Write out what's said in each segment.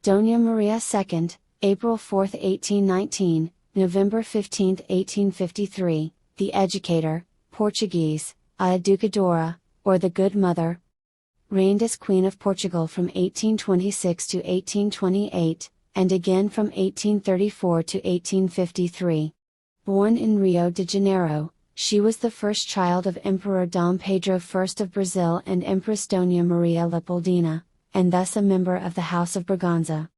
Dona Maria II, April 4, 1819, November 15, 1853, the Educator, Portuguese, a Educadora, or the Good Mother. Reigned as Queen of Portugal from 1826 to 1828, and again from 1834 to 1853. Born in Rio de Janeiro, she was the first child of Emperor Dom Pedro I of Brazil and Empress Dona Maria Leopoldina, and thus a member of the House of Braganza.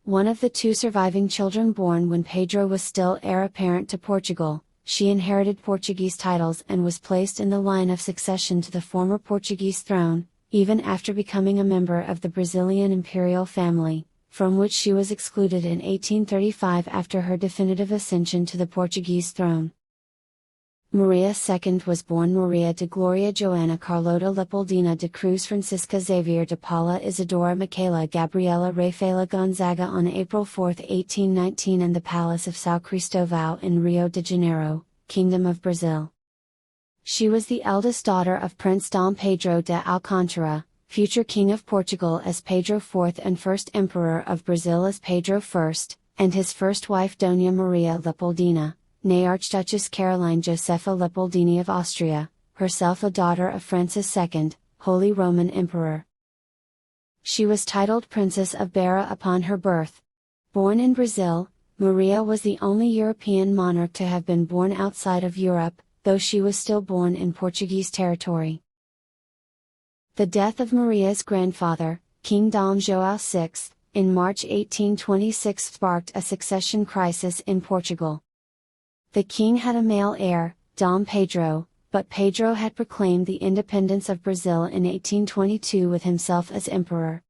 One of the two surviving children born when Pedro was still heir apparent to Portugal, she inherited Portuguese titles and was placed in the line of succession to the former Portuguese throne, even after becoming a member of the Brazilian imperial family, from which she was excluded in 1835 after her definitive ascension to the Portuguese throne. Maria II was born Maria de Gloria Joana Carlota Leopoldina de Cruz Francisca Xavier de Paula Isadora Michaela Gabriela Rafaela Gonzaga on April 4, 1819 in the Palace of São Cristóvão in Rio de Janeiro, Kingdom of Brazil. She was the eldest daughter of Prince Dom Pedro de Alcântara, future King of Portugal as Pedro IV and first Emperor of Brazil as Pedro I, and his first wife Dona Maria Leopoldina, née Archduchess Caroline Josepha Leopoldini of Austria, herself a daughter of Francis II, Holy Roman Emperor. She was titled Princess of Beira upon her birth. Born in Brazil, Maria was the only European monarch to have been born outside of Europe, though she was still born in Portuguese territory. The death of Maria's grandfather, King Dom João VI, in March 1826 sparked a succession crisis in Portugal. The king had a male heir, Dom Pedro, but Pedro had proclaimed the independence of Brazil in 1822 with himself as emperor.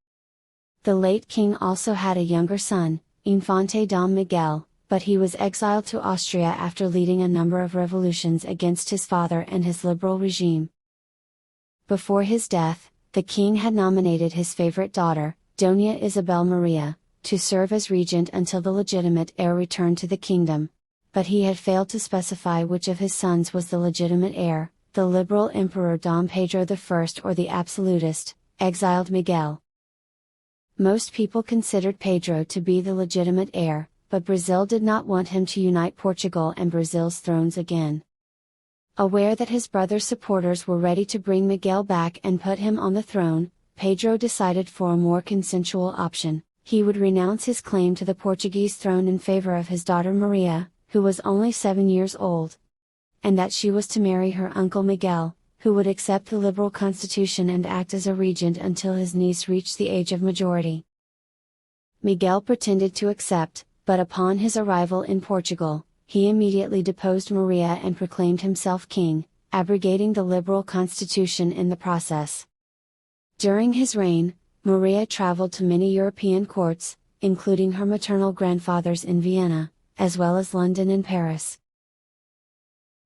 The late king also had a younger son, Infante Dom Miguel, but he was exiled to Austria after leading a number of revolutions against his father and his liberal regime. Before his death, the king had nominated his favorite daughter, Dona Isabel Maria, to serve as regent until the legitimate heir returned to the kingdom. But he had failed to specify which of his sons was the legitimate heir, the liberal Emperor Dom Pedro I or the absolutist, exiled Miguel. Most people considered Pedro to be the legitimate heir, but Brazil did not want him to unite Portugal and Brazil's thrones again. Aware that his brother's supporters were ready to bring Miguel back and put him on the throne, Pedro decided for a more consensual option. He would renounce his claim to the Portuguese throne in favor of his daughter Maria, who was only 7 years old. And that she was to marry her uncle Miguel, who would accept the liberal constitution and act as a regent until his niece reached the age of majority. Miguel pretended to accept, but upon his arrival in Portugal, he immediately deposed Maria and proclaimed himself king, abrogating the liberal constitution in the process. During his reign, Maria traveled to many European courts, including her maternal grandfathers in Vienna, as well as London and Paris.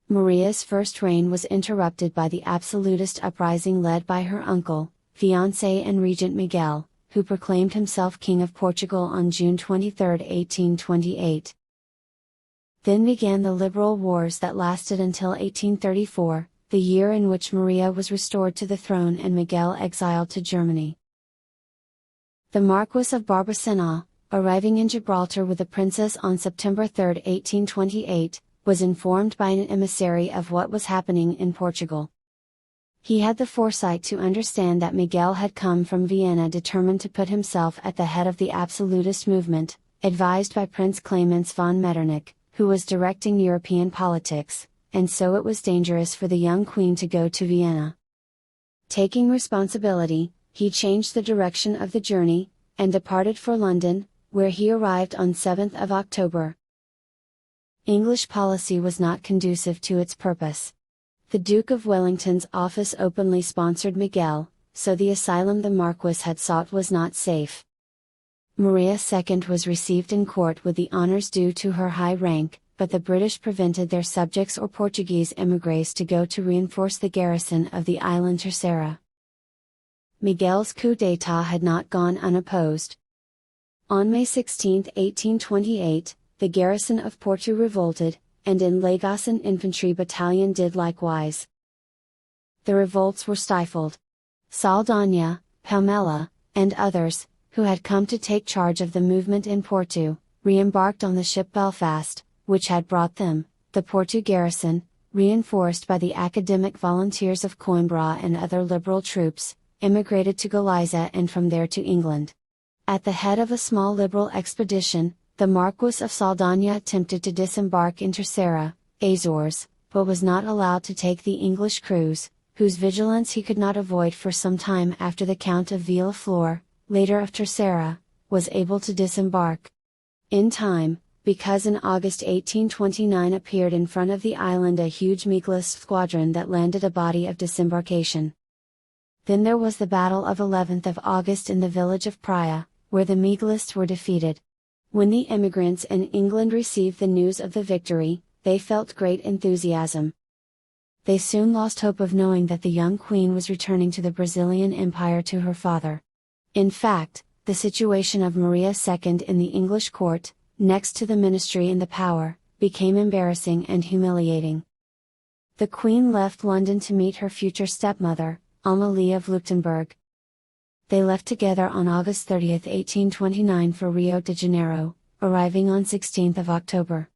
Maria's first reign was interrupted by the absolutist uprising led by her uncle, fiancé and regent Miguel, who proclaimed himself King of Portugal on June 23, 1828. Then began the liberal wars that lasted until 1834, the year in which Maria was restored to the throne and Miguel exiled to Germany. The Marquis of Barbacena, arriving in Gibraltar with the princess on September 3, 1828, was informed by an emissary of what was happening in Portugal. He had the foresight to understand that Miguel had come from Vienna determined to put himself at the head of the absolutist movement, advised by Prince Clemens von Metternich, who was directing European politics, and so it was dangerous for the young queen to go to Vienna. Taking responsibility, he changed the direction of the journey, and departed for London, where he arrived on 7th of October. English policy was not conducive to its purpose. The Duke of Wellington's office openly sponsored Miguel, so the asylum the Marquis had sought was not safe. Maria II was received in court with the honours due to her high rank, but the British prevented their subjects or Portuguese émigrés to go to reinforce the garrison of the island Terceira. Miguel's coup d'état had not gone unopposed. On May 16, 1828, the garrison of Porto revolted, and in Lagos an infantry battalion did likewise. The revolts were stifled. Saldanha, Palmela, and others, who had come to take charge of the movement in Porto, re-embarked on the ship Belfast, which had brought them, the Porto garrison, reinforced by the academic volunteers of Coimbra and other liberal troops, immigrated to Galicia and from there to England. At the head of a small liberal expedition, the Marquis of Saldanha attempted to disembark in Terceira, Azores, but was not allowed to take the English crews, whose vigilance he could not avoid for some time after the Count of Villaflor, later of Terceira, was able to disembark. In time, because in August 1829 appeared in front of the island a huge Miguelist squadron that landed a body of disembarkation. Then there was the Battle of 11th of August in the village of Praia, where the Miguelists were defeated. When the immigrants in England received the news of the victory, they felt great enthusiasm. They soon lost hope of knowing that the young queen was returning to the Brazilian Empire to her father. In fact, the situation of Maria II in the English court, next to the ministry and the power, became embarrassing and humiliating. The Queen left London to meet her future stepmother, Amalie of Leuchtenberg. They left together on August 30, 1829 for Rio de Janeiro, arriving on 16 October.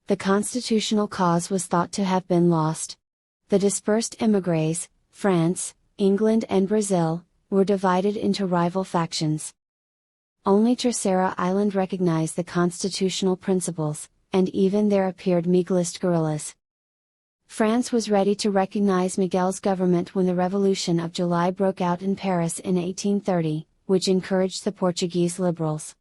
The constitutional cause was thought to have been lost. The dispersed émigrés, France, England and Brazil, were divided into rival factions. Only Terceira Island recognized the constitutional principles, and even there appeared Miguelist guerrillas. France was ready to recognize Miguel's government when the Revolution of July broke out in Paris in 1830, which encouraged the Portuguese liberals.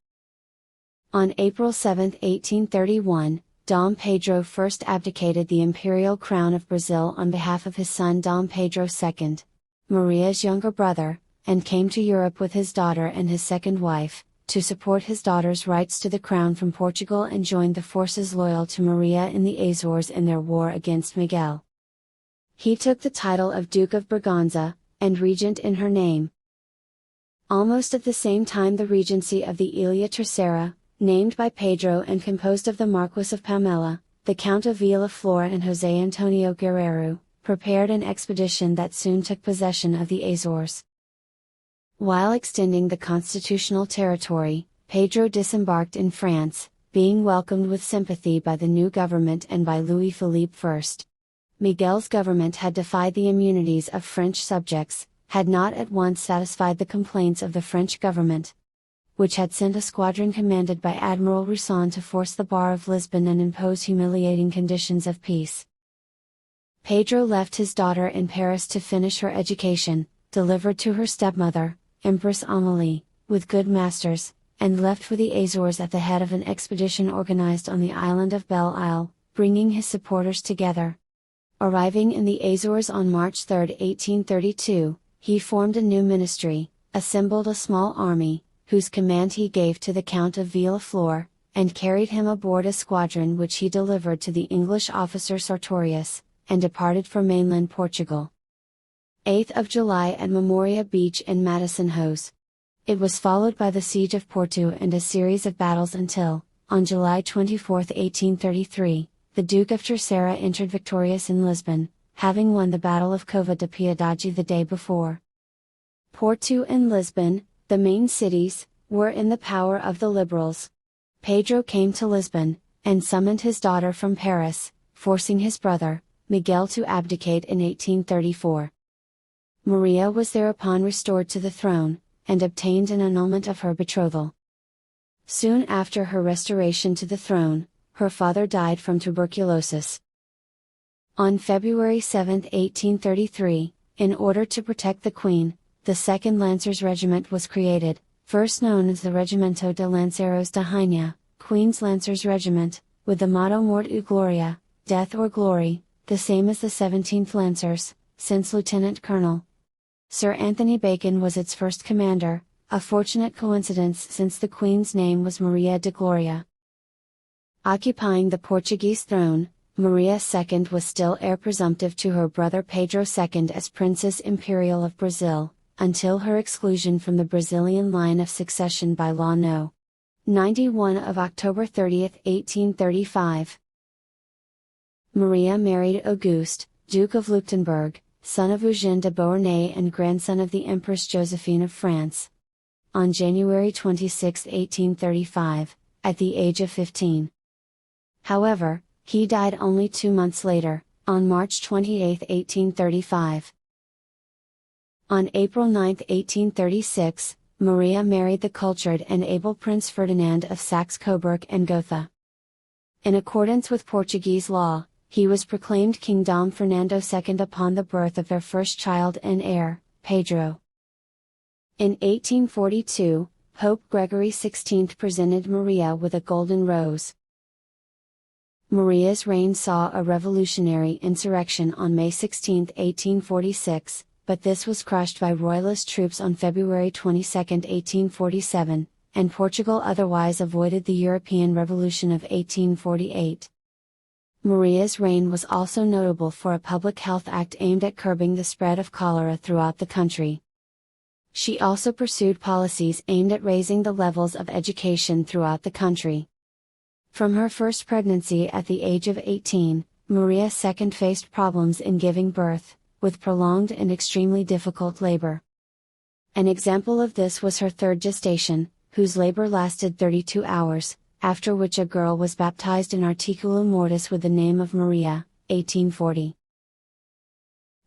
On April 7, 1831, Dom Pedro first abdicated the imperial crown of Brazil on behalf of his son Dom Pedro II, Maria's younger brother, and came to Europe with his daughter and his second wife, to support his daughter's rights to the crown from Portugal and joined the forces loyal to Maria in the Azores in their war against Miguel. He took the title of Duke of Braganza, and regent in her name. Almost at the same time the regency of the Ilha Terceira, named by Pedro and composed of the Marquis of Palmela, the Count of Villaflor and José Antonio Guerreiro, prepared an expedition that soon took possession of the Azores. While extending the constitutional territory, Pedro disembarked in France, being welcomed with sympathy by the new government and by Louis-Philippe I. Miguel's government had defied the immunities of French subjects, had not at once satisfied the complaints of the French government, which had sent a squadron commanded by Admiral Roussan to force the bar of Lisbon and impose humiliating conditions of peace. Pedro left his daughter in Paris to finish her education, delivered to her stepmother, Empress Amalie, with good masters, and left for the Azores at the head of an expedition organized on the island of Belle Isle, bringing his supporters together. Arriving in the Azores on March 3, 1832, he formed a new ministry, assembled a small army, whose command he gave to the Count of Villaflor, and carried him aboard a squadron which he delivered to the English officer Sartorius, and departed for mainland Portugal. 8th of July at Memoria Beach in Madison Hose. It was followed by the siege of Porto and a series of battles until, on July 24, 1833, the Duke of Terceira entered victorious in Lisbon, having won the Battle of Cova de Piedade the day before. Porto and Lisbon, the main cities, were in the power of the liberals. Pedro came to Lisbon, and summoned his daughter from Paris, forcing his brother, Miguel to abdicate in 1834. Maria was thereupon restored to the throne, and obtained an annulment of her betrothal. Soon after her restoration to the throne, her father died from tuberculosis. On February 7, 1833, in order to protect the Queen, the 2nd Lancers Regiment was created, first known as the Regimento de Lanceros da Rainha, Queen's Lancers Regiment, with the motto Mort ou Gloria, Death or Glory, the same as the 17th Lancers, since Lieutenant Colonel Sir Anthony Bacon was its first commander, a fortunate coincidence since the Queen's name was Maria de Gloria. Occupying the Portuguese throne, Maria II was still heir presumptive to her brother Pedro II as Princess Imperial of Brazil, until her exclusion from the Brazilian line of succession by Law No. 91 of October 30, 1835. Maria married Auguste, Duke of Leuchtenberg, son of Eugène de Beauharnais and grandson of the Empress Josephine of France. on January 26, 1835, at the age of 15. However, he died only 2 months later, on March 28, 1835. On April 9, 1836, Maria married the cultured and able Prince Ferdinand of Saxe-Coburg and Gotha. In accordance with Portuguese law, he was proclaimed King Dom Fernando II upon the birth of their first child and heir, Pedro. In 1842, Pope Gregory XVI presented Maria with a golden rose. Maria's reign saw a revolutionary insurrection on May 16, 1846, but this was crushed by royalist troops on February 22, 1847, and Portugal otherwise avoided the European Revolution of 1848. Maria's reign was also notable for a public health act aimed at curbing the spread of cholera throughout the country. She also pursued policies aimed at raising the levels of education throughout the country. From her first pregnancy at the age of 18, Maria II faced problems in giving birth, with prolonged and extremely difficult labor. An example of this was her third gestation, whose labor lasted 32 hours, after which a girl was baptized in articulum mortis with the name of Maria, 1840.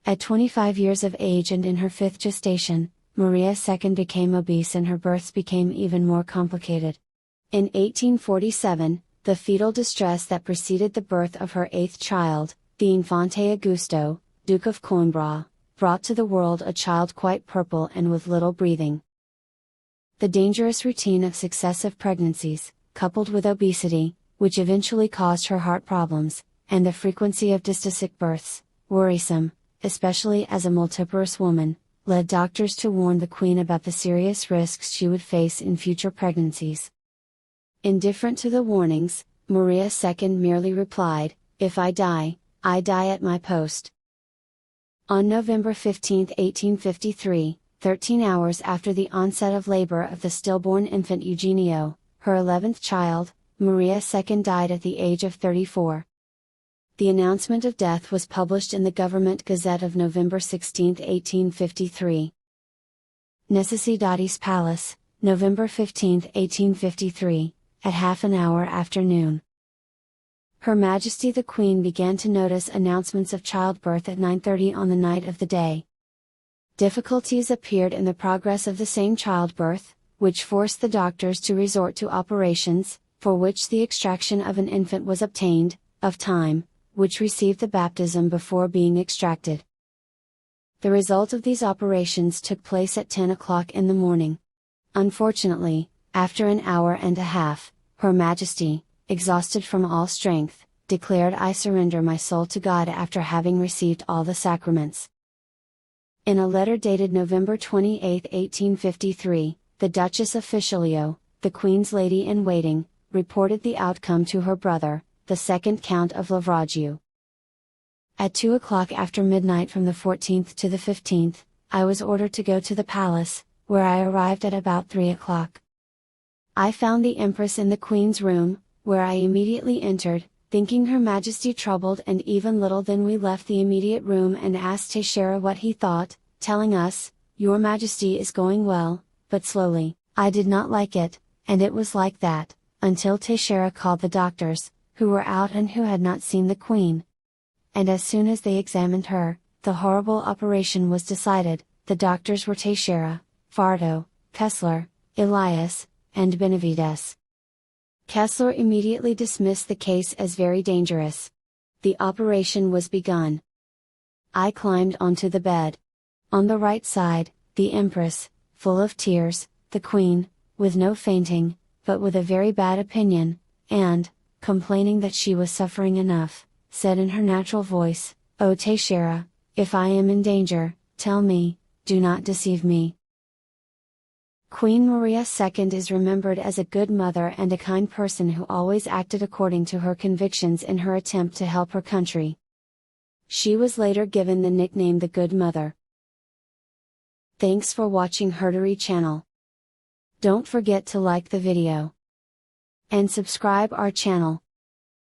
At 25 years of age and in her fifth gestation, Maria II became obese and her births became even more complicated. In 1847, the fetal distress that preceded the birth of her eighth child, the Infante Augusto, Duke of Coimbra, brought to the world a child quite purple and with little breathing. The dangerous routine of successive pregnancies, coupled with obesity, which eventually caused her heart problems, and the frequency of dystocic births, worrisome, especially as a multiparous woman, led doctors to warn the Queen about the serious risks she would face in future pregnancies. Indifferent to the warnings, Maria II merely replied, "If I die at my post." On November 15, 1853, 13 hours after the onset of labor of the stillborn infant Eugenio, her 11th child, Maria II died at the age of 34. The announcement of death was published in the Government Gazette of November 16, 1853. Necessidades Palace, November 15, 1853, at half an hour after noon. Her Majesty the Queen began to notice announcements of childbirth at 9:30 on the night of the day. Difficulties appeared in the progress of the same childbirth, which forced the doctors to resort to operations, for which the extraction of an infant was obtained, of time, which received the baptism before being extracted. The result of these operations took place at 10 o'clock in the morning. Unfortunately, after an hour and a half, Her Majesty, exhausted from all strength, declared, "I surrender my soul to God after having received all the sacraments." In a letter dated November 28, 1853, the Duchess of Fischelio, the Queen's lady-in-waiting, reported the outcome to her brother, the second Count of Lavraju. At 2 o'clock after midnight from the 14th to the 15th, I was ordered to go to the palace, where I arrived at about 3 o'clock. I found the Empress in the Queen's room, where I immediately entered, thinking Her Majesty troubled, and even little then we left the immediate room and asked Teixeira what he thought, telling us, "Your Majesty is going well, but slowly." I did not like it, and it was like that, until Teixeira called the doctors, who were out and who had not seen the Queen. And as soon as they examined her, the horrible operation was decided. The doctors were Teixeira, Fardo, Kessler, Elias, and Benavides. Kessler immediately dismissed the case as very dangerous. The operation was begun. I climbed onto the bed. On the right side, the Empress, full of tears, the Queen, with no fainting, but with a very bad opinion, and, complaining that she was suffering enough, said in her natural voice, "O Teixeira, if I am in danger, tell me, do not deceive me." Queen Maria II is remembered as a good mother and a kind person who always acted according to her convictions in her attempt to help her country. She was later given the nickname the Good Mother. Thanks for watching HerStory channel. Don't forget to like the video and subscribe our channel.